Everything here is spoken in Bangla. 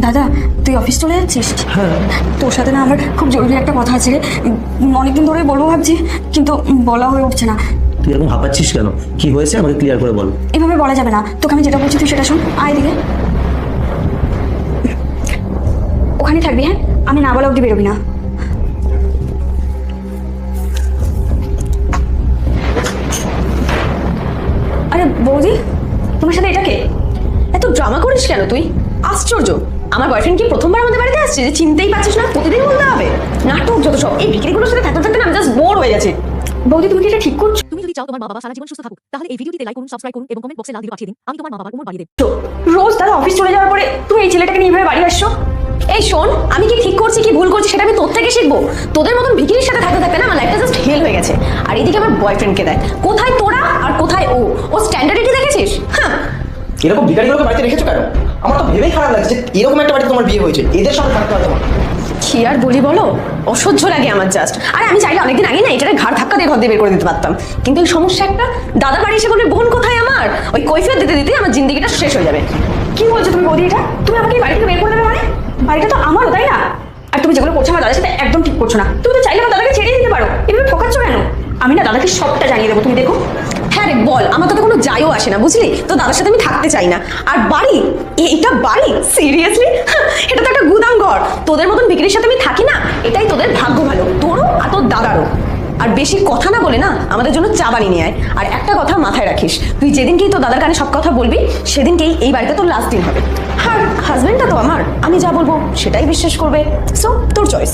দাদা, তুই অফিস চলে যাচ্ছিস? হ্যাঁ। তোর সাথে না আমার খুব জরুরি একটা কথা আছে রে। অনেকদিন ধরে বলবো ভাবছি, কিন্তু বলা হয়ে উঠছে না। তুই এরকম হাঁপাচ্ছিস কেন? কি হয়েছে আমাকে ক্লিয়ার করে বল। এভাবে বলা যাবে না, তোকে আমি যেটা বলছি তুই সেটা শোন। আয় দিকে, ওখানে থাকবি। হ্যাঁ, আমি না বলা অবধি বেরোবি না। আরে বৌদি, তোমার সাথে এটা কে? এত ড্রামা করিস কেন তুই? আশ্চর্য, আমার বয়ফ্রেন্ড কি প্রথমবার আমাদের বাড়িতে আসছে যে চিনতেই পারছিস না? প্রতিদিন বলতে হবে? নাটক যত সব। এই বিক্রিগুলোর সাথে থাকতে থাকতে না আমি জাস্ট বোর হয়ে গেছে। বৌদি, তুমি কি এটা ঠিক করছো? তুমি যদি চাও তোমার মা বাবা সারা জীবন সুস্থ থাকুক, তাহলে এই ভিডিওটিতে লাইক করুন, সাবস্ক্রাইব করুন এবং কমেন্ট বক্সে লাল দিয়ে পাঠিয়ে দিন। আমি তোমার মা বাবার উমর বাড়িয়ে দেব। রোজ দাদা অফিস চলে যাওয়ার পরে তুমি এই ছেলেটাকে নিয়ে এভাবে বাড়ি আসছো? এই শোন, আমি কি ঠিক করছি কি ভুল করছি সেটা আমি তোর থেকে শিখবো। তোদের মতন ভিকিরির সাথে থাকতে থাকতে না আমার লাইফটা জাস্ট হেল হয়ে গেছে। আর এদিকে আমার বয়ফ্রেন্ডকে দেয়, কোথায় তোরা আর কোথায় ও? ও স্ট্যান্ডার্ডিটি দেখেছিস? হ্যাঁ। এরকম ভিখারিগুলোকে বাড়িতে রেখেছো কেন? আমার তো ভেবেই খারাপ লাগছে যে এরকম একটা বাড়িতে তোমার বিয়ে হয়েছে, এদের সঙ্গে থাকতে হয় তোমার। কি আর বলি বলো, অসহ্য লাগে আমার জাস্ট। আরে আমি চাইলে অনেকদিন আগে না এটারে ঘাড় ধাক্কা দিয়ে ঘর দিয়ে বের করে দিতে পারতাম, কিন্তু এই সমস্যা একটা, দাদা বাড়ি এসে বলবে বোন কোথায় আমার, ওই কৈফিয়ত দিতে দিতে আমার জিন্দেগিটা শেষ হয়ে যাবে। কি বলছো তুমি বৌদি? এটা তুমি আমাকে এই বাড়ি থেকে বের করে দেবে মানে? বাড়িটা তো আমারও, তাই না? আর তুমি যেগুলো করছো আমার দাদার সাথে একদম ঠিক করছো না। তুমি তো চাইলে আমার দাদাকে ছেড়ে দিতে পারো, এভাবে ঠকাচ্ছ কেন? আমি না দাদাকে সবটা জানিয়ে দেবো, তুমি দেখো। হ্যাঁ রে বল, আমার তাতে কোনো যায়ও আসে না বুঝলি তো, দাদার সাথে আমি থাকতে চাই না। আর বাড়ি, এইটা বাড়ি? সিরিয়াসলি? এটা তো একটা গুদাম ঘর। তোদের মতন বিক্রির সাথে আমি থাকি না, এটাই তোদের ভাগ্য ভালো, তোরও আর তোর দাদারও। আর বেশি কথা না বলে না আমাদের জন্য চা বানিয়ে নিয়ে আয়। আর একটা কথা মাথায় রাখিস, তুই যেদিনকেই তোর দাদার কানে সব কথা বলবি সেদিনকেই এই বাড়িতে তোর লাস্ট দিন হবে। আর হাজবেন্ডটা তো আমার, আমি যা বলবো সেটাই বিশ্বাস করবে। সো তোর চয়েস।